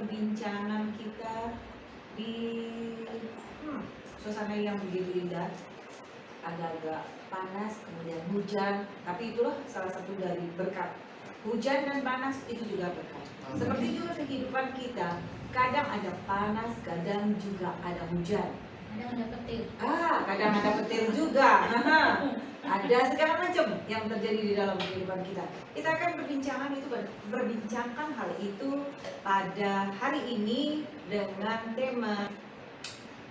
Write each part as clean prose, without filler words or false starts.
perbincangan kita di suasana yang begitu indah, agak-agak panas, kemudian hujan, tapi itulah salah satu dari berkat. Hujan dan panas itu juga berkat. Seperti juga kehidupan kita, kadang ada panas, kadang juga ada hujan. Kadang ada petir. Kadang ada petir juga. Ada segala macam yang terjadi di dalam kehidupan kita. Kita akan berbincangkan hal itu pada hari ini dengan tema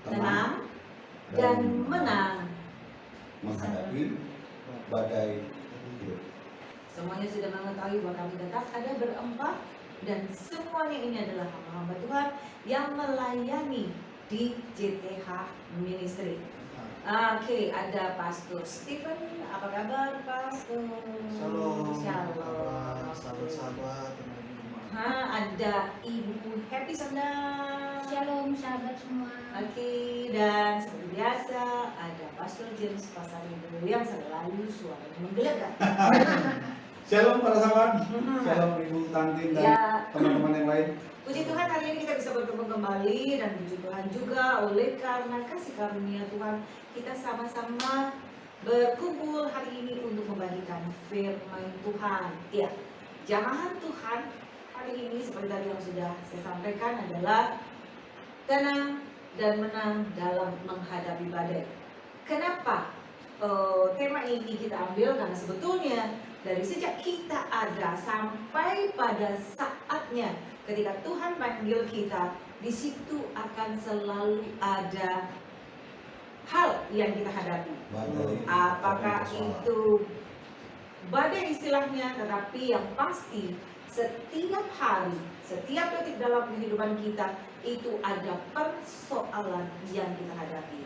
tenang dan menang menghadapi badai hidup. Semuanya sudah mengetahui bahwa kami tetap ada berempat dan semuanya ini adalah hamba-hamba Tuhan yang melayani di JTH Ministry. Oke, ada Pastor Stephen. Apa kabar, Pastor? Shalom. Shalom. Sahabat-sahabat. Ada Ibu Happy Sandang. Shalom sahabat semua. Oke, dan seperti biasa ada Pastor James Pasaribu yang selalu suaranya menggelegar. Shalom para sahabat, shalom Ibu Tantin dan teman-teman yang lain. Puji Tuhan, hari ini kita bisa bertemu kembali, dan puji Tuhan juga oleh karena kasih karunia Tuhan kita sama-sama berkumpul hari ini untuk membagikan firman Tuhan. Ya, jamahan Tuhan hari ini seperti tadi yang sudah saya sampaikan adalah tenang dan menang dalam menghadapi badai. Kenapa tema ini kita ambil? Karena sebetulnya dari sejak kita ada sampai pada saatnya ketika Tuhan panggil kita, di situ akan selalu ada hal yang kita hadapi. Apakah itu badai istilahnya, tetapi yang pasti setiap hari, setiap detik dalam kehidupan kita itu ada persoalan yang kita hadapi.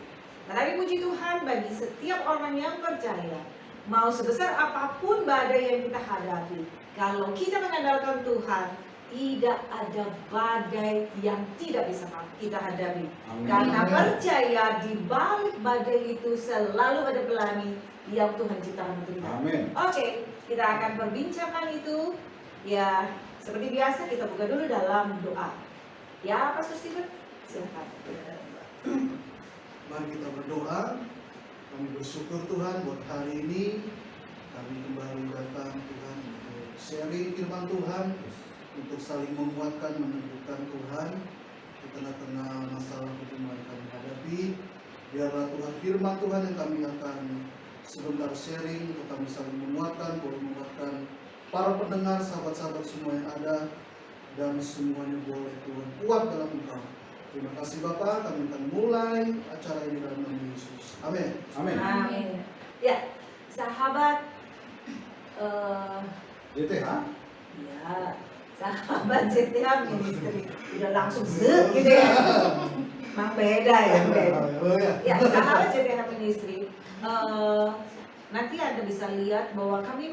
Tetapi puji Tuhan, bagi setiap orang yang percaya, mau sebesar apapun badai yang kita hadapi, kalau kita mengandalkan Tuhan, tidak ada badai yang tidak bisa kita hadapi. Amin. Karena percaya di balik badai itu selalu ada pelangi yang Tuhan ciptakan untuk kita. Amin. Oke, kita akan perbincangkan itu. Ya, seperti biasa kita buka dulu dalam doa. Ya, Pastor Stephen, silakan. Mari kita berdoa. Kami bersyukur Tuhan buat hari ini. Kami kembali datang Tuhan untuk sharing firman Tuhan, untuk saling menguatkan, meneguhkan Tuhan di tengah-tengah masalah yang kami hadapi. Biarlah Tuhan firman Tuhan yang kami akan sebentar sharing, untuk kami saling menguatkan, boleh menguatkan para pendengar, sahabat-sahabat semua yang ada, dan semuanya boleh Tuhan kuat dalam Engkau. Terima kasih Bapak, kami akan mulai acara ini dalam nama Yesus. Amin. Amin. Amin. Ya, sahabat JTH. ya, sahabat JTH Ministry. Udah langsung zet gitu ya. Memang beda ya, beda. Ya, sahabat JTH Ministry. Nanti Anda bisa lihat bahwa kami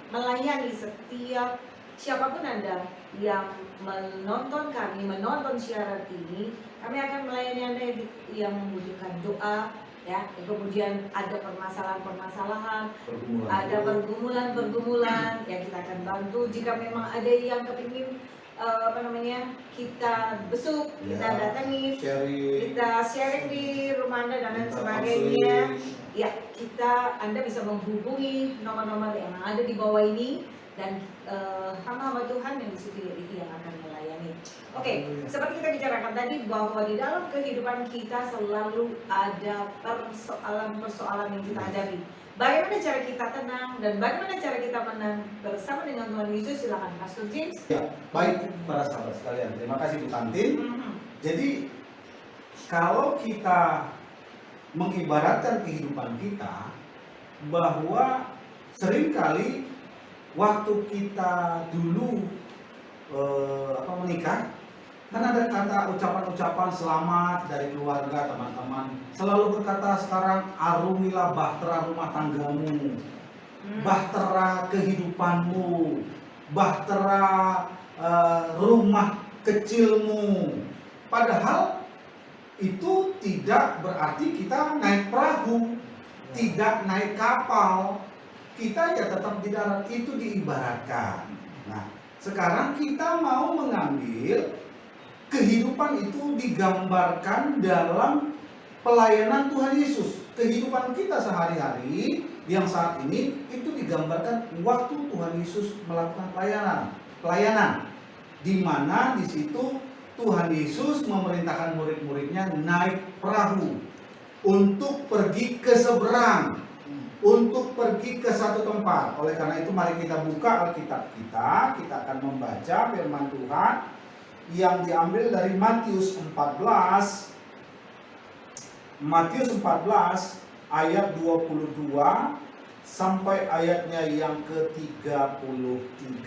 melayani setiap siapapun Anda yang menonton kami, menonton siaran ini. Kami akan melayani Anda yang membutuhkan doa, ya. Kemudian ada permasalahan-permasalahan, ada pergumulan-pergumulan, ya kita akan bantu. Jika memang ada yang kepingin kita besuk, kita datangi, kita sharing di rumah Anda dan lain sebagainya. Ya, Anda bisa menghubungi nomor-nomor yang ada di bawah ini, dan hamba-hamba Tuhan yang di situ itu yang akan melayani. Oke, seperti kita bicarakan tadi bahwa di dalam kehidupan kita selalu ada persoalan-persoalan yang kita hadapi. Bagaimana cara kita tenang dan bagaimana cara kita menang bersama dengan Tuhan Yesus? Silakan Pastor James. Ya, baik para sahabat sekalian. Terima kasih Bu Tantin. Jadi kalau kita mengibaratkan kehidupan kita, bahwa seringkali waktu kita dulu menikah, kan ada kata ucapan-ucapan selamat dari keluarga, teman-teman selalu berkata sekarang arungilah bahtera rumah tanggamu, bahtera kehidupanmu, bahtera rumah kecilmu. Padahal itu tidak berarti kita naik perahu, tidak naik kapal, kita ya tetap di darat. Itu diibaratkan. Nah, sekarang kita mau mengambil mengambil kehidupan itu digambarkan dalam pelayanan Tuhan Yesus. Kehidupan kita sehari-hari yang saat ini itu digambarkan waktu Tuhan Yesus melakukan pelayanan, di mana di situ Tuhan Yesus memerintahkan murid-muridnya naik perahu untuk pergi ke seberang, untuk pergi ke satu tempat. Oleh karena itu mari kita buka Alkitab kita akan membaca firman Tuhan yang diambil dari Matius 14 ayat 22 sampai ayatnya yang ke-33.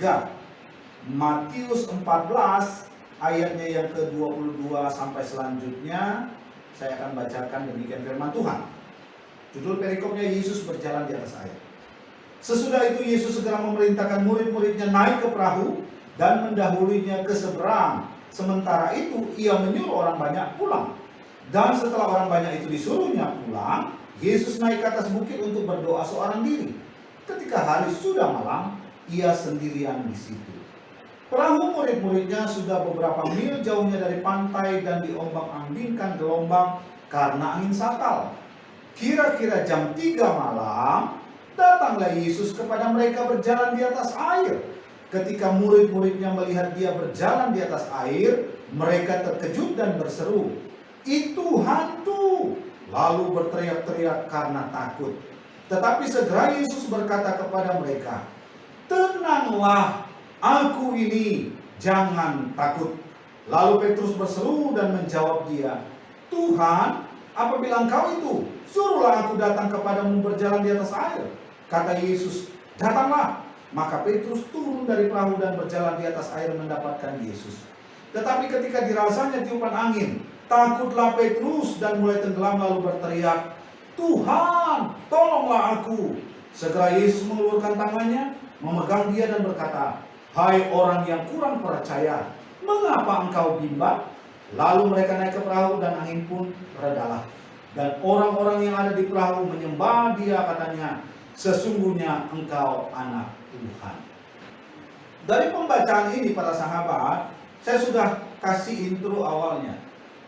Matius 14 ayatnya yang ke-22 sampai selanjutnya saya akan bacakan demikian firman Tuhan. Judul perikopnya Yesus berjalan di atas air. Sesudah itu Yesus segera memerintahkan murid-muridnya naik ke perahu dan mendahulunya ke seberang. Sementara itu ia menyuruh orang banyak pulang. Dan setelah orang banyak itu disuruhnya pulang, Yesus naik ke atas bukit untuk berdoa seorang diri. Ketika hari sudah malam, ia sendirian di situ. Perahu murid-muridnya sudah beberapa mil jauhnya dari pantai dan diombang-ambingkan gelombang karena angin sakal. Kira-kira jam 3 malam, datanglah Yesus kepada mereka berjalan di atas air. Ketika murid-muridnya melihat dia berjalan di atas air, mereka terkejut dan berseru, "Itu hantu!" Lalu berteriak-teriak karena takut. Tetapi segera Yesus berkata kepada mereka, "Tenanglah, aku ini, jangan takut." Lalu Petrus berseru dan menjawab dia, "Tuhan, apabila Engkau itu, suruhlah aku datang kepadamu berjalan di atas air." Kata Yesus, "Datanglah." Maka Petrus turun dari perahu dan berjalan di atas air mendapatkan Yesus. Tetapi ketika dirasanya tiupan angin, takutlah Petrus dan mulai tenggelam lalu berteriak, "Tuhan, tolonglah aku." Segera Yesus mengeluarkan tangannya, memegang dia dan berkata, "Hai orang yang kurang percaya, mengapa engkau bimbang?" Lalu mereka naik ke perahu dan angin pun redalah. Dan orang-orang yang ada di perahu menyembah dia, katanya, "Sesungguhnya engkau anak Tuhan." Dari pembacaan ini para sahabat, saya sudah kasih intro awalnya,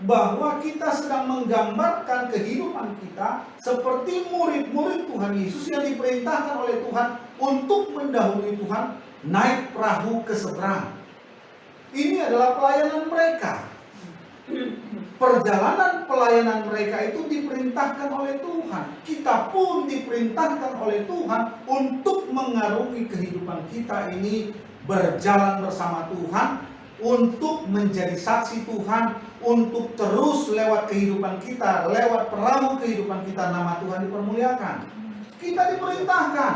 bahwa kita sedang menggambarkan kehidupan kita seperti murid-murid Tuhan Yesus yang diperintahkan oleh Tuhan untuk mendahului Tuhan naik perahu ke seberang. Ini adalah pelayanan mereka. Perjalanan pelayanan mereka itu diperintahkan oleh Tuhan. Kita pun diperintahkan oleh Tuhan untuk mengarungi kehidupan kita ini, berjalan bersama Tuhan, untuk menjadi saksi Tuhan, untuk terus lewat kehidupan kita, lewat perahu kehidupan kita, nama Tuhan dipermuliakan. Kita diperintahkan.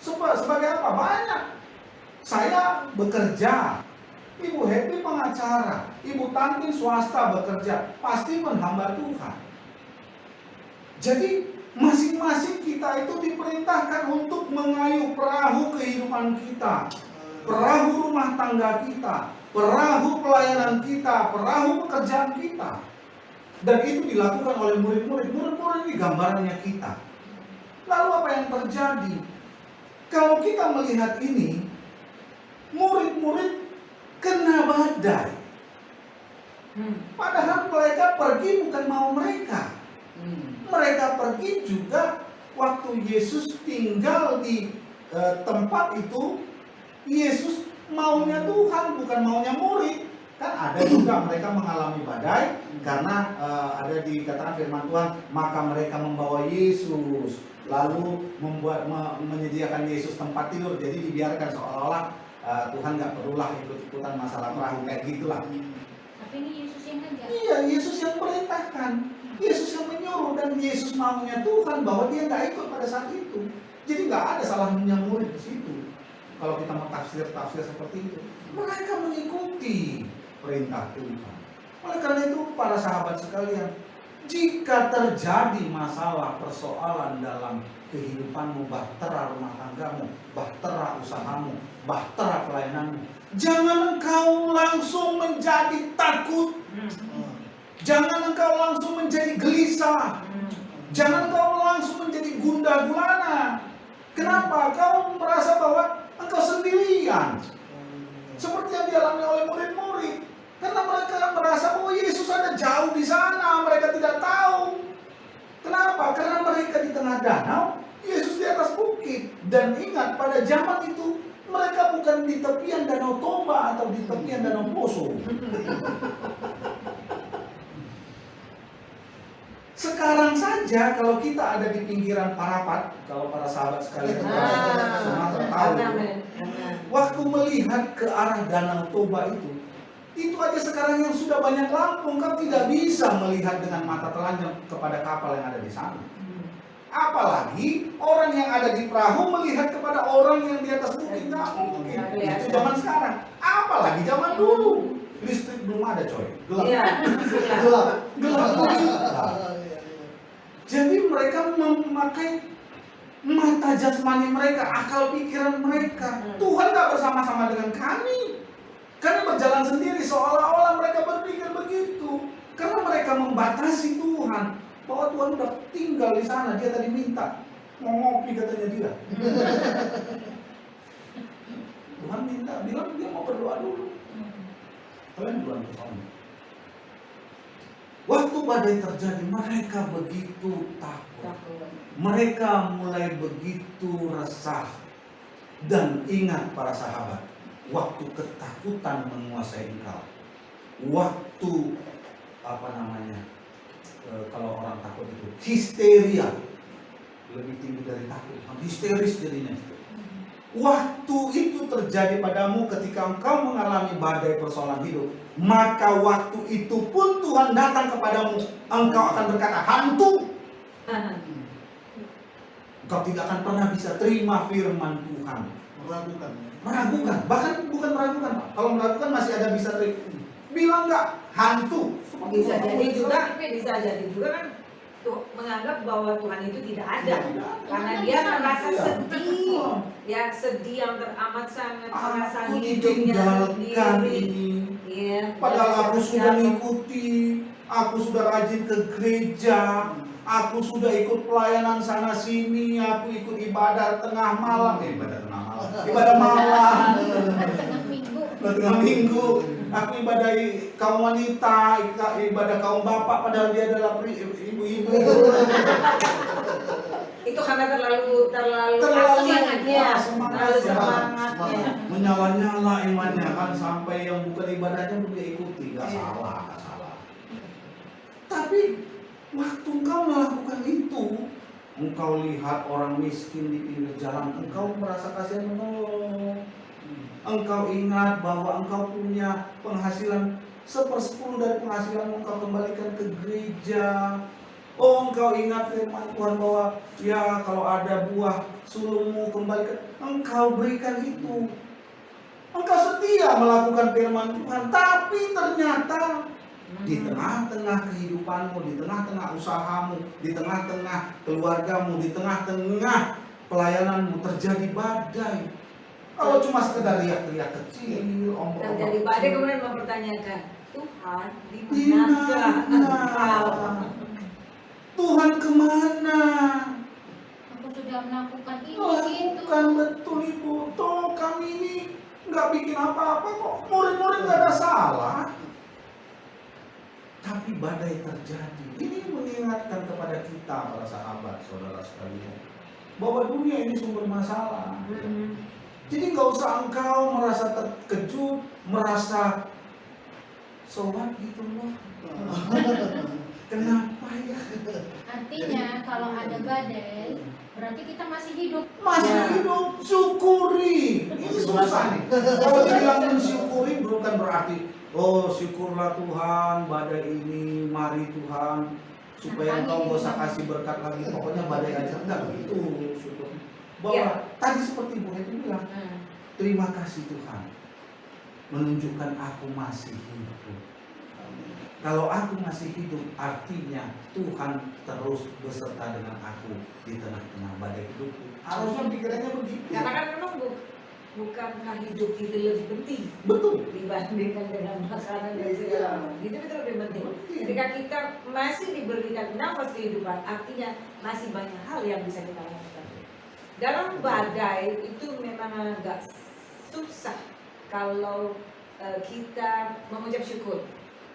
Sebagai apa? Banyak. Saya bekerja, Ibu Happy pengacara, Ibu Tantin swasta bekerja, pasti menghamba Tuhan. Jadi masing-masing kita itu diperintahkan untuk mengayuh perahu kehidupan kita, perahu rumah tangga kita, perahu pelayanan kita, perahu pekerjaan kita. Dan itu dilakukan oleh murid-murid. Murid-murid ini gambarannya kita. Lalu apa yang terjadi? Kalau kita melihat ini, murid-murid kena badai. Padahal mereka pergi bukan mau mereka. Mereka pergi juga waktu Yesus tinggal di tempat itu. Yesus maunya Tuhan, bukan maunya murid. Kan ada juga mereka mengalami badai karena ada dikatakan firman Tuhan, maka mereka membawa Yesus, lalu menyediakan Yesus tempat tidur. Jadi dibiarkan seolah-olah Tuhan nggak perlulah ikut-ikutan masalah perahu, kayak gitulah. Tapi ini Yesus yang ngajak. Iya, Yesus yang perintahkan, Yesus yang menyuruh, dan Yesus maunya Tuhan bahwa dia nggak ikut pada saat itu. Jadi nggak ada salahnya murid di situ. Kalau kita mau tafsir seperti itu, mereka mengikuti perintah Tuhan. Oleh karena itu, para sahabat sekalian, jika terjadi masalah persoalan dalam kehidupanmu, bahtera rumah tanggamu, bahtera usahamu, bahtera pelayananmu, jangan engkau langsung menjadi takut, jangan engkau langsung menjadi gelisah, jangan engkau langsung menjadi gundah gulana. Kenapa? Kau merasa bahwa engkau sendirian, seperti yang dialami oleh murid-murid. jauh di sana, mereka tidak tahu. Kenapa? Karena mereka di tengah danau, Yesus di atas bukit. Dan ingat, pada zaman itu mereka bukan di tepian Danau Toba atau di tepian Danau Poso. Sekarang saja kalau kita ada di pinggiran Parapat, kalau para sahabat sekalian Sumatera tahu, waktu melihat ke arah Danau Toba itu aja sekarang yang sudah banyak lampu, kau tidak bisa melihat dengan mata telanjang kepada kapal yang ada di sana. Apalagi orang yang ada di perahu melihat kepada orang yang di atas bukit, nggak mungkin. Itu zaman sekarang. Apalagi zaman dulu, listrik belum ada, coy. Gelap. Iya. Gelap. Jadi mereka memakai mata jasmani mereka, akal pikiran mereka. Tuhan nggak bersama-sama dengan kami. Karena berjalan sendiri, seolah-olah mereka berpikir begitu. Karena mereka membatasi Tuhan. Bahwa Tuhan udah tinggal di sana, dia tadi minta. Mau ngopi katanya dia. Tuhan minta, bilang dia mau berdoa dulu. Kalian duluan ke sana. Waktu badai terjadi, mereka begitu takut. Mereka mulai begitu resah. Dan ingat para sahabat, waktu ketakutan menguasai engkau, waktu kalau orang takut itu histeria, lebih tinggi dari takut, histeris jadinya. Waktu itu terjadi padamu ketika engkau mengalami badai persoalan hidup, maka waktu itu pun Tuhan datang kepadamu, engkau akan berkata hantu. Engkau tidak akan pernah bisa terima firman Tuhan. Meragukan, bahkan bukan meragukan. Kalau meragukan masih ada bisa terima. Bilang enggak, hantu. Bisa jadi juga kan tuh menganggap bahwa Tuhan itu tidak ada, karena dia merasa sedih, ya sedih yang teramat sangat, merasa hidupnya sendiri. Ya, padahal aku sudah mengikuti, aku sudah rajin ke gereja, aku sudah ikut pelayanan sana sini, aku ikut ibadah tengah malam, ibadah malam, tengah minggu. Aku ibadah kaum wanita, ibadah kaum bapak, padahal dia adalah ibu-ibu. Itu karena terlalu semangatnya, menyala-nyala imannya kan, sampai yang bukan ibadahnya pun dia ikuti, nggak salah. Tapi waktu engkau melakukan itu, engkau lihat orang miskin di pinggir jalan, engkau merasa kasihan menolong. Engkau ingat bahwa engkau punya penghasilan 1/10 dari penghasilanmu, engkau kembalikan ke gereja. Oh, engkau ingat firman Tuhan bahwa ya kalau ada buah sulungmu kembalikan, engkau berikan itu. Engkau setia melakukan firman Tuhan, tapi ternyata di tengah-tengah kehidupanmu, di tengah-tengah usahamu, di tengah-tengah keluargamu, di tengah-tengah pelayananmu terjadi badai. Kalau cuma sekedar riak-riak kecil, terjadi badai, kemudian mempertanyakan, Tuhan di manakah engkau? Tuhan kemana? Aku sudah melakukan ini itu. Bukan betul ibu, toh kami ini nggak bikin apa-apa kok, murid-murid nggak ada salah. Tapi badai terjadi. Ini mengingatkan kepada kita para sahabat, saudara sekalian, bahwa dunia ini sumber masalah. Jadi nggak usah engkau merasa terkejut, merasa sobat gitu loh. Kenapa ya? Artinya kalau ada badai, berarti kita masih hidup. Masih hidup, syukuri. Ini susah nih. Kalau dibilang mensyukuri bukan berarti, oh syukurlah Tuhan badai ini, mari Tuhan supaya engkau gak usah kasih berkat lagi, pokoknya badai aja. Enggak begitu syukur. Bahwa tadi seperti Bu Heti bilang, terima kasih Tuhan menunjukkan aku masih hidup. Kalau aku masih hidup, artinya Tuhan terus beserta dengan aku di tengah-tengah badai hidupku. Harusnya pikirannya begitu. Karena kan memang bukankah hidup itu lebih penting? Betul. Dibandingkan dengan makanan dan segala macam. Hidup itu lebih penting. Ketika kita masih diberikan nafas kehidupan, artinya masih banyak hal yang bisa kita lakukan. Dalam badai itu memang agak susah kalau kita mengucap syukur.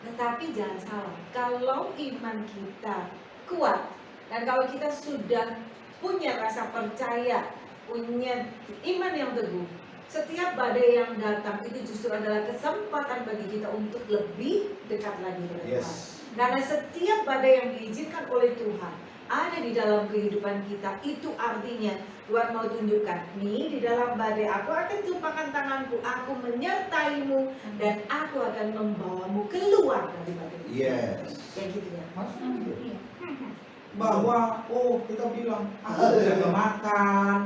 Tetapi jangan salah, kalau iman kita kuat dan kalau kita sudah punya rasa percaya, punya iman yang teguh, setiap badai yang datang itu justru adalah kesempatan bagi kita untuk lebih dekat lagi dengan Tuhan. Yes. Karena setiap badai yang diizinkan oleh Tuhan ada di dalam kehidupan kita, itu artinya Tuhan mau tunjukkan, nih di dalam badai aku akan tumpahkan tanganku, aku menyertaimu dan aku akan membawamu keluar dari badai. Yes. Kayak gitu ya. Maksudnya gitu. Iya. Bahwa kita bilang aku udah jaga makan,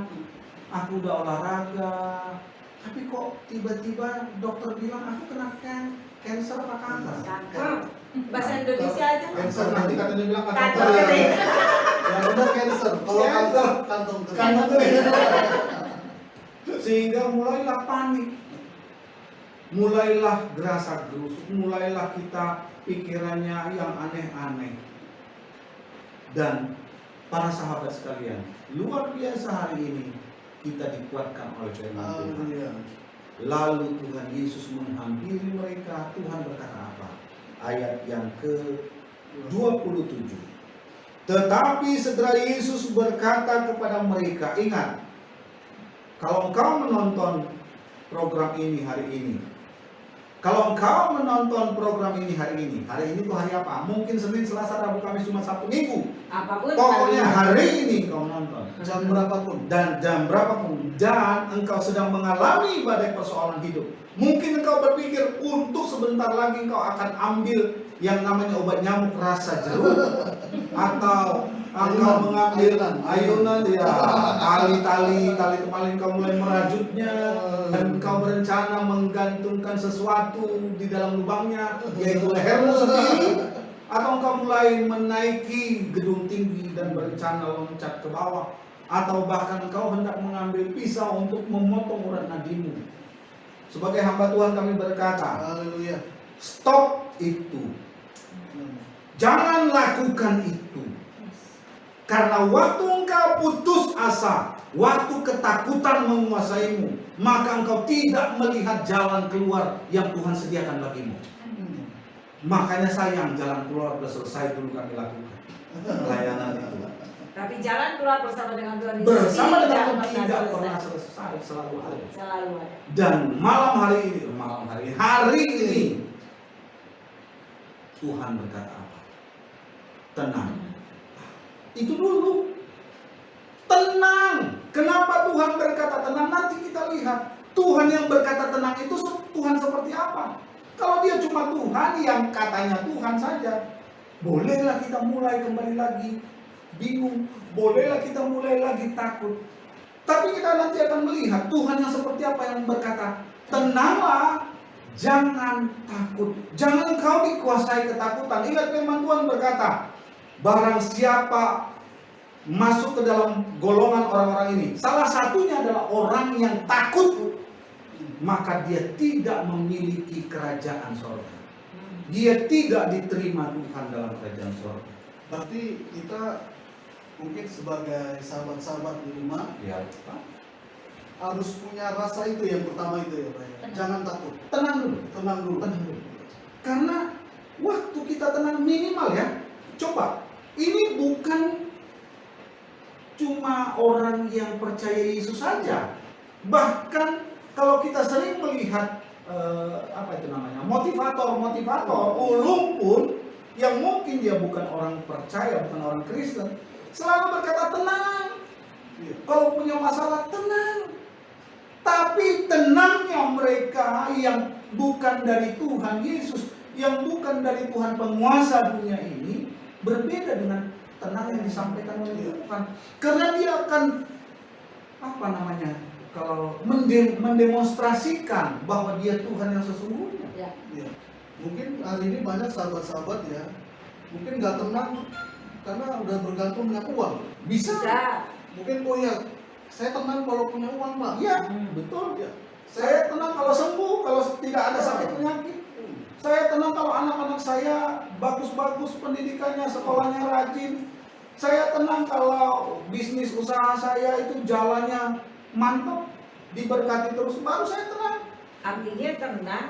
aku udah olahraga, tapi kok tiba-tiba dokter bilang aku kena cancer apa kanker? Kanker. Bahasa Indonesia aja. Cancer nanti katanya bilang Kanker kering. Yang benar cancer. Kalau kanker kantong kering. Sehingga mulailah panik, mulailah gerasa gerusuk, mulailah kita pikirannya yang aneh-aneh. Dan para sahabat sekalian, luar biasa hari ini kita dikuatkan oleh firman Tuhan. Haleluya. Lalu Tuhan Yesus menghampiri mereka. Tuhan berkata apa? Ayat yang ke-27. Tetapi segera Yesus berkata kepada mereka, ingat, kalau engkau menonton program ini hari ini, kalau engkau menonton program ini hari ini itu hari apa? Mungkin Senin, Selasa, Rabu, Kamis, Jumat, Sabtu, Minggu. Apapun Pokoknya hari hari ini kau nonton. Jam berapapun. Dan jam berapapun, dan engkau sedang mengalami badai persoalan hidup. Mungkin engkau berpikir untuk sebentar lagi engkau akan ambil yang namanya obat nyamuk rasa jeruk, atau engkau mengambil ayunan, ya tali kemarin kau mulai merajutnya, dan engkau berencana menggantungkan sesuatu di dalam lubangnya, yaitu lehermu sendiri, atau engkau mulai menaiki gedung tinggi dan berencana loncat ke bawah, atau bahkan engkau hendak mengambil pisau untuk memotong urat nadimu. Sebagai hamba Tuhan kami berkata, Haleluya. stop itu. Jangan lakukan itu. Karena waktu engkau putus asa, waktu ketakutan menguasaimu, maka engkau tidak melihat jalan keluar yang Tuhan sediakan bagimu. Makanya sayang, jalan keluar sudah selesai dulu kami lakukan pelayanan itu. Tapi jalan keluar bersama dengan Tuhan Yesus Bersama dengan Tuhan pernah tidak selesai. pernah selesai, selalu ada. Selalu ada. Dan hari ini Tuhan berkata apa? Tenang. Itu dulu. Tenang. Kenapa Tuhan berkata tenang? Nanti kita lihat Tuhan yang berkata tenang itu Tuhan seperti apa. Kalau dia cuma Tuhan yang katanya Tuhan saja, bolehlah kita mulai kembali lagi bingung, bolehlah kita mulai lagi takut. Tapi kita nanti akan melihat Tuhan yang seperti apa, yang berkata, tenanglah, jangan takut, jangan kau dikuasai ketakutan. Ingat firman Tuhan berkata, barang siapa masuk ke dalam golongan orang-orang ini, salah satunya adalah orang yang takut, maka dia tidak memiliki kerajaan sorga. Dia tidak diterima Tuhan dalam kerajaan sorga. Berarti kita mungkin sebagai sahabat-sahabat di rumah Ya, harus punya rasa itu, yang pertama itu ya Pak. Jangan takut. tenang dulu. Tenang dulu. Tenang dulu. Karena waktu kita tenang minimal ya, coba, ini bukan cuma orang yang percaya Yesus saja. Bahkan kalau kita sering melihat motivator ulung pun yang mungkin dia bukan orang percaya, bukan orang Kristen, selalu berkata tenang. Kalau punya masalah tenang. Tapi tenangnya mereka yang bukan dari Tuhan Yesus, yang bukan dari Tuhan penguasa dunia ini, berbeda dengan tenang yang disampaikan oleh Tuhan. Karena dia akan kalau mendemonstrasikan bahwa dia Tuhan yang sesungguhnya. Ya. Ya. Mungkin hari ini banyak sahabat-sahabat ya, mungkin nggak tenang karena udah bergantung dengan uang. Bisa. Mungkin saya tenang kalau punya uang Pak. Iya, betul. Ya. Saya tenang kalau sembuh, kalau tidak ada sakit penyakit. Saya tenang kalau anak-anak saya bagus-bagus pendidikannya, sekolahnya rajin. Saya tenang kalau bisnis usaha saya itu jalannya mantap, diberkati terus, baru saya tenang. Artinya tenang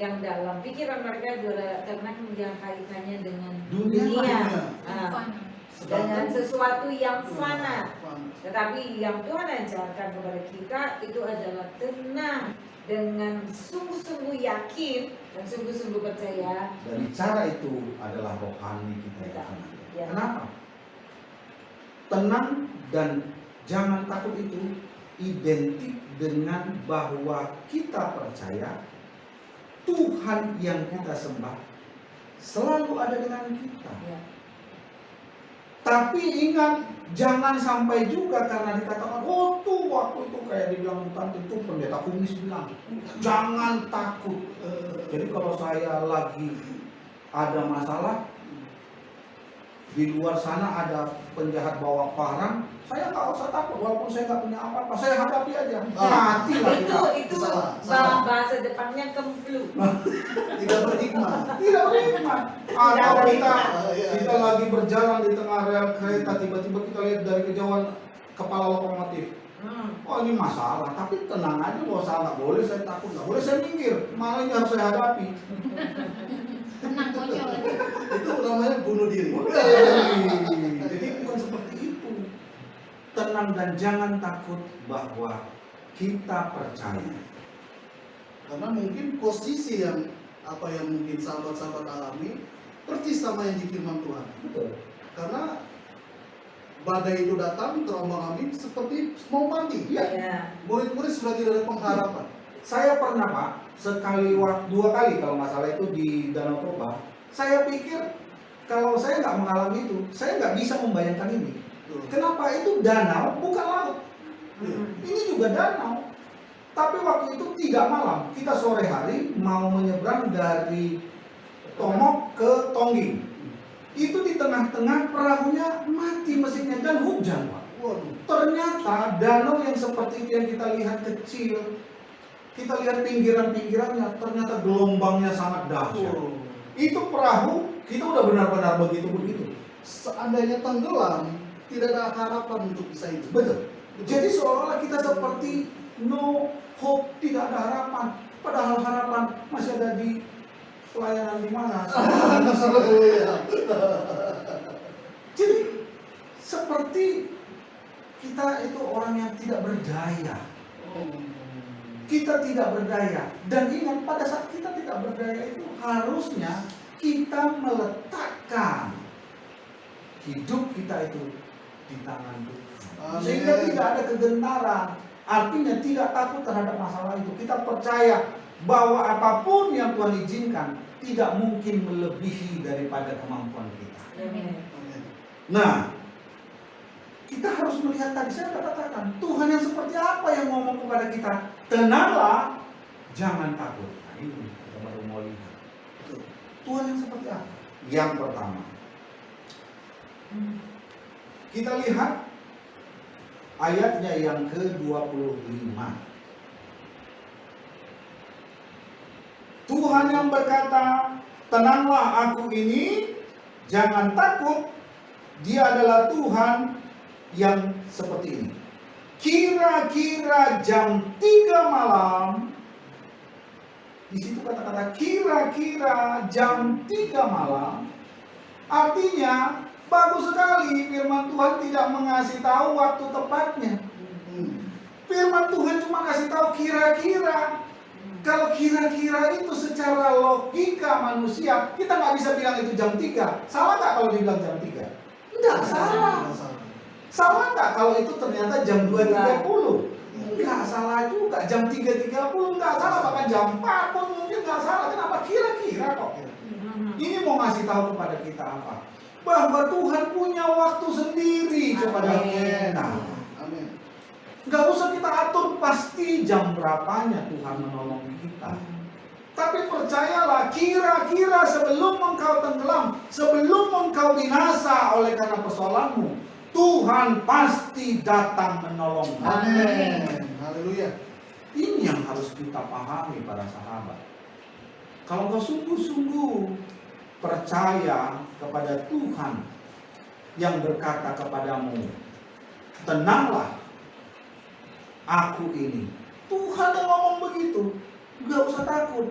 yang dalam pikiran mereka juga karena kemudian kaitannya dengan Dunia. Nah, dengan sesuatu yang fana. Fana. Tetapi yang Tuhan ajarkan kepada kita itu adalah tenang dengan sungguh-sungguh yakin dan sungguh-sungguh percaya. Dan cara itu adalah rohani kita yang tenang. Ya. Kenapa? Tenang dan jangan takut itu identik dengan bahwa kita percaya Tuhan yang kita sembah selalu ada dengan kita. Ya. Tapi ingat, jangan sampai juga karena dikatakan, oh tuh waktu itu kayak dibilang bukan tentu pendeta kumis bilang, jangan takut. Jadi kalau saya lagi ada masalah, di luar sana ada penjahat bawa parang, saya nggak usah takut walaupun saya nggak punya apa-apa, saya hadapi aja. Matilah kita. Itu Salah. bahasa depannya kemplu. Tidak berhikmat. Tidak beriman. Atau kita Iya. lagi berjalan di tengah rel kereta, tiba-tiba kita lihat dari kejauhan kepala lokomotif. Oh ini masalah, tapi tenang aja, bahwa saya nggak boleh, saya takut, nggak boleh saya minggir, malah ini harus saya hadapi. Tenang konyol. Itu namanya bunuh diri. Jadi bukan seperti itu. Tenang dan jangan takut bahwa kita percaya. Karena mungkin posisi yang apa yang mungkin sahabat-sahabat alami persis sama yang di firman Tuhan. Betul. Karena badai itu datang terombang-ambing seperti mau mati. Iya. Ya. Murid-murid sudah tidak ada pengharapan. Saya pernah Pak, dua kali kalau nggak salah itu di Danau Toba. Saya pikir kalau saya nggak mengalami itu, saya nggak bisa membayangkan ini. Tuh. Kenapa itu danau bukan laut? Ini juga danau. Tapi waktu itu tidak malam, kita sore hari mau menyeberang dari Tomok ke Tongging. Itu di tengah-tengah perahunya mati mesinnya dan hujan Pak. Waduh. Ternyata danau yang seperti itu yang kita lihat kecil, kita lihat pinggiran-pinggirannya, ternyata gelombangnya sangat dahsyat. Oh. Itu perahu, kita udah benar-benar begitu-begitu. Seandainya tenggelam, tidak ada harapan untuk bisa hidup. Betul. Jadi seolah-olah kita seperti no hope, tidak ada harapan. Padahal harapan masih ada di pelayanan di mana. Jadi seperti kita itu orang yang tidak berdaya. Kita tidak berdaya. Dan ingat, pada saat kita tidak berdaya itu harusnya kita meletakkan hidup kita itu di tangan Tuhan. Sehingga tidak ada kegentaran. Artinya tidak takut terhadap masalah itu. Kita percaya bahwa apapun yang Tuhan izinkan tidak mungkin melebihi daripada kemampuan kita. Nah, kita harus melihat tadi saya katakan, Tuhan yang seperti apa yang ngomong kepada kita? Tenanglah, jangan takut. Nah, ini kita baru mau lihat. Tuhan yang seperti apa? Yang pertama, kita lihat ayatnya yang ke-25. Tuhan yang berkata, tenanglah aku ini, jangan takut, Dia adalah Tuhan yang seperti ini. Kira-kira jam 3 malam, di situ kata-kata kira-kira jam 3 malam, artinya bagus sekali firman Tuhan tidak mengasih tahu waktu tepatnya. Firman Tuhan cuma kasih tahu kira-kira. Kalau kira-kira itu secara logika manusia, kita nggak bisa bilang itu jam 3. Salah nggak kalau dibilang jam 3? Enggak salah. Salah nggak kalau itu ternyata jam 2.30? Nggak salah juga. Jam 3.30 nggak salah, bahkan jam 4 pun mungkin nggak salah. Kenapa? Kira-kira kok. Ini mau ngasih tahu kepada kita apa? Bahwa Tuhan punya waktu sendiri kepada kita. Amin. Nggak usah kita atur pasti jam berapanya Tuhan menolong kita. Tapi percayalah, kira-kira sebelum engkau tenggelam, sebelum engkau binasa oleh karena persoalanmu, Tuhan pasti datang menolong. Amin. Haleluya. Ini yang harus kita pahami para sahabat. Kalau kau sungguh-sungguh percaya kepada Tuhan yang berkata kepadamu, tenanglah, aku ini. Tuhan yang ngomong begitu, gak usah takut.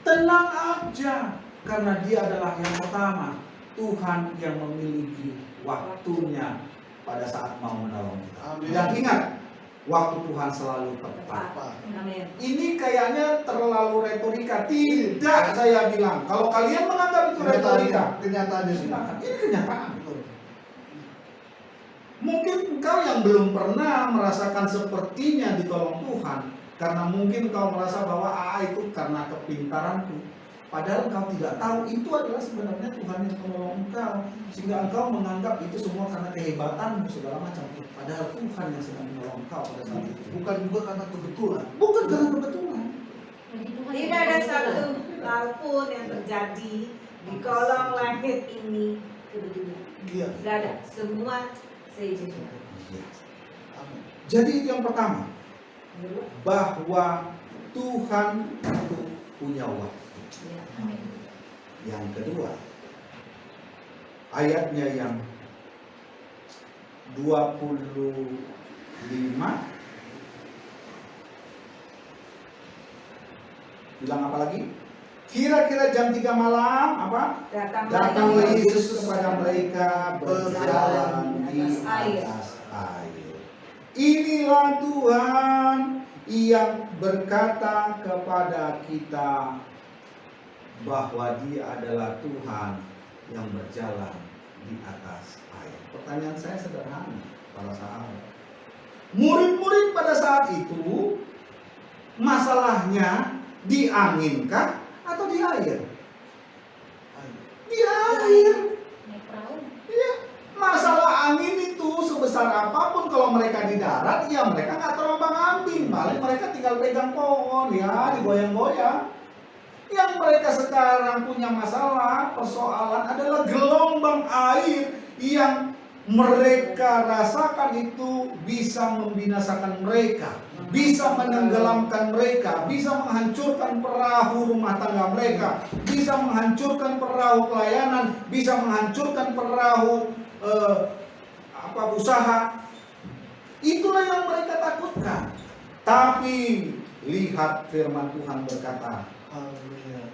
tenang aja, karena dia adalah yang pertama. Tuhan yang memiliki waktunya pada saat mau menolong kita. Amin. Dan ingat, waktu Tuhan selalu tepat. Tepat. Amin. Ini kayaknya terlalu retorika. Tidak, saya bilang. Kalau kalian menganggap itu retorika, Kenyataannya sih. silakan. Ini kenyataan. Betul. Mungkin engkau yang belum pernah merasakan sepertinya ditolong Tuhan, karena mungkin engkau merasa bahwa itu karena kepintaranku. Padahal engkau tidak tahu itu adalah sebenarnya Tuhan yang menolong engkau, sehingga engkau menganggap itu semua karena kehebatanmu segala macam. Padahal Tuhan yang sedang menolong engkau pada saat itu. Bukan juga karena kebetulan. Bukan karena kebetulan. Bagi Tuhan Tidak yang ada kebetulan. satu hal pun yang terjadi di kolong langit ini kebetulan. Iya. Tidak ada, semua seizin. Iya. Amin. Jadi itu yang pertama, bahwa Tuhan itu punya waktu. Ya. Amin. Yang kedua, ayatnya yang 25 bilang apa lagi? Kira-kira jam 3 malam apa? Datanglah Yesus kepada mereka berjalan di atas air. Inilah Tuhan yang berkata kepada kita bahwa Dia adalah Tuhan yang berjalan di atas air. Pertanyaan saya sederhana, para sahabat. Murid-murid pada saat itu masalahnya di angin kah atau di air? Di air. Naik perahu. Iya. Masalah angin itu sebesar apapun kalau mereka di darat, ya mereka nggak terombang-ambing, malah mereka tinggal pegang pohon, ya digoyang-goyang. Yang mereka sekarang punya masalah, persoalan adalah gelombang air yang mereka rasakan itu bisa membinasakan mereka, bisa menenggelamkan mereka, bisa menghancurkan perahu rumah tangga mereka, bisa menghancurkan perahu pelayanan, bisa menghancurkan perahu usaha. Itulah yang mereka takutkan. Tapi lihat firman Tuhan berkata, Haleluya.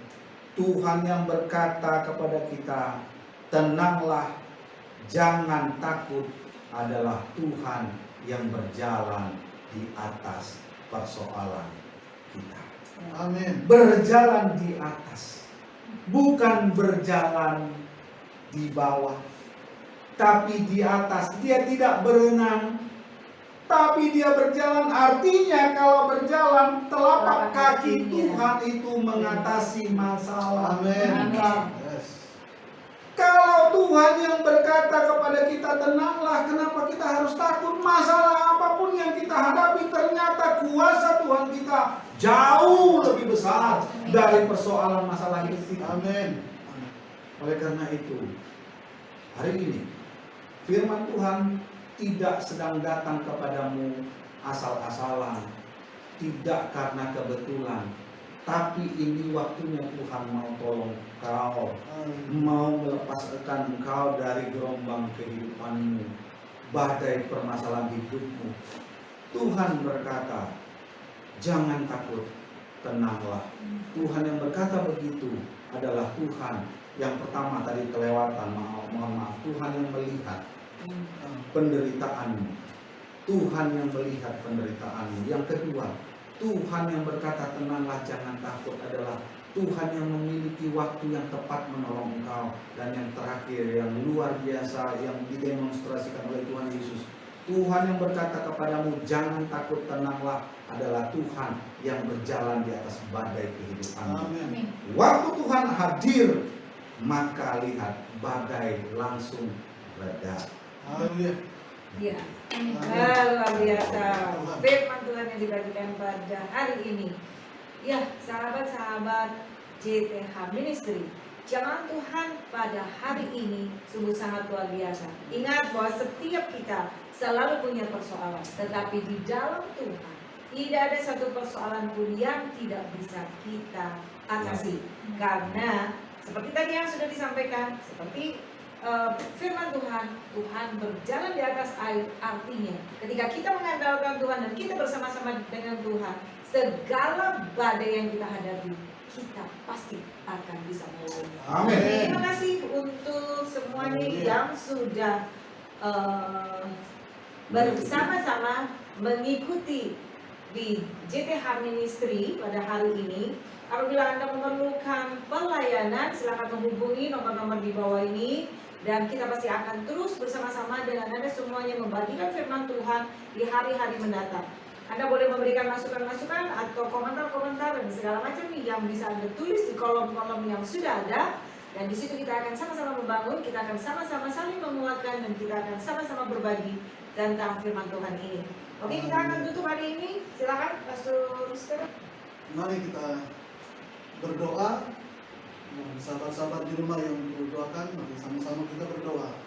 Tuhan yang berkata kepada kita, tenanglah, jangan takut, adalah Tuhan yang berjalan di atas persoalan kita. Amin. Berjalan di atas, bukan berjalan di bawah, tapi di atas. Dia tidak berenang, tapi dia berjalan. Artinya kalau berjalan, telapak kaki Tuhan itu mengatasi masalah. Amin. Amin. Yes. Kalau Tuhan yang berkata kepada kita, tenanglah, kenapa kita harus takut? Masalah apapun yang kita hadapi, ternyata kuasa Tuhan kita jauh lebih besar dari persoalan masalah hidup kita. Amin. Oleh karena itu, hari ini firman Tuhan tidak sedang datang kepadamu asal-asalan, tidak karena kebetulan, tapi ini waktunya Tuhan mau tolong kau, mau melepaskan engkau dari gelombang kehidupanmu, badai permasalahan hidupmu. Tuhan berkata, jangan takut, tenanglah. Tuhan yang berkata begitu adalah Tuhan yang pertama tadi kelewatan, mohon maaf, Tuhan yang melihat penderitaanmu, Tuhan yang melihat penderitaanmu. Yang kedua, Tuhan yang berkata tenanglah, jangan takut, adalah Tuhan yang memiliki waktu yang tepat menolong engkau. Dan yang terakhir, yang luar biasa, yang didemonstrasikan oleh Tuhan Yesus, Tuhan yang berkata kepadamu jangan takut, tenanglah, adalah Tuhan yang berjalan di atas badai kehidupanmu. Amin. Waktu Tuhan hadir, maka lihat badai langsung reda. Haleluya. Ya, Amin. luar biasa firman Tuhan yang dibagikan pada hari ini. Ya, sahabat-sahabat JTH Ministry, jemaat Tuhan pada hari ini sungguh sangat luar biasa. Ingat bahwa setiap kita selalu punya persoalan, tetapi di dalam Tuhan tidak ada satu persoalan pun yang tidak bisa kita atasi. Karena seperti tadi yang sudah disampaikan, seperti firman Tuhan, Tuhan berjalan di atas air. Artinya ketika kita mengandalkan Tuhan dan kita bersama-sama dengan Tuhan, segala badai yang kita hadapi kita pasti akan bisa melalui. Amin. Terima kasih untuk semuanya yang sudah bersama-sama mengikuti di JTH Ministry pada hari ini. Apabila Anda memerlukan pelayanan, silakan menghubungi nomor-nomor di bawah ini, dan kita pasti akan terus bersama-sama dengan Anda semuanya membagikan firman Tuhan di hari-hari mendatang. Anda boleh memberikan masukan-masukan atau komentar-komentar dan segala macam yang bisa Anda tulis di kolom-kolom yang sudah ada, dan di situ kita akan sama-sama membangun, kita akan sama-sama saling menguatkan, dan kita akan sama-sama berbagi tentang firman Tuhan ini. Oke, kita akan tutup hari ini. Silakan Pastor Mister. Mari kita berdoa. Sahabat-sahabat di rumah yang berdoakan, mari sama-sama kita berdoa.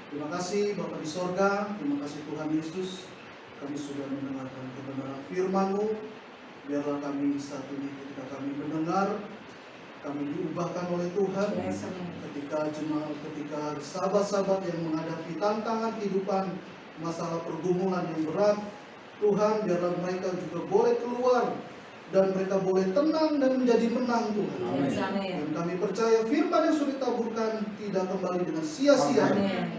Terima kasih Bapa di sorga, terima kasih Tuhan Yesus, kami sudah mendengarkan kebenaran firman-Mu. Biarlah kami saat ini ketika kami mendengar, kami diubahkan oleh Tuhan. Ketika sahabat-sahabat yang menghadapi tantangan kehidupan, masalah pergumulan yang berat, Tuhan, biarlah mereka juga boleh keluar dan mereka boleh tenang dan menjadi menang, Tuhan. Dan kami percaya firman yang sudah ditaburkan tidak kembali dengan sia-sia,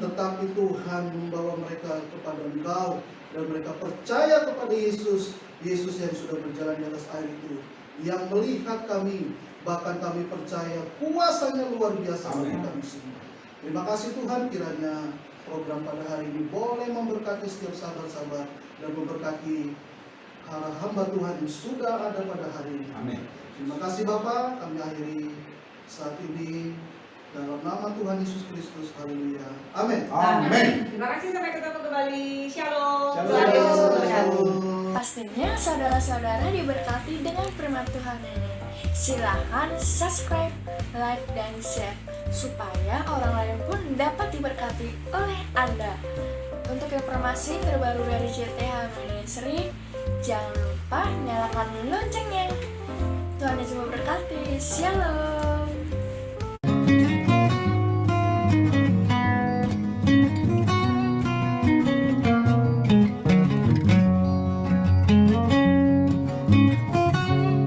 tetapi Tuhan membawa mereka kepada Engkau, dan mereka percaya kepada Yesus yang sudah berjalan di atas air itu, yang melihat kami, bahkan kami percaya kuasanya luar biasa bagi kami semua. Terima kasih Tuhan, kiranya program pada hari ini boleh memberkati setiap sahabat-sahabat dan memberkati hamba Tuhan yang sudah ada pada hari ini. Amin. Terima kasih Bapak, kami akhiri saat ini dalam nama Tuhan Yesus Kristus. Haleluya. Amin. Amin. Terima kasih, sampai ketemu kembali. Shalom. Shalom. Tuhan Yesus memberkati. Pastinya saudara-saudara diberkati dengan firman Tuhan ini. Silahkan subscribe, like, dan share supaya orang lain pun dapat diberkati oleh Anda. Untuk informasi terbaru dari JTH Ministry, jangan lupa nyalakan loncengnya. Tuhan Yesus memberkati. Shalom.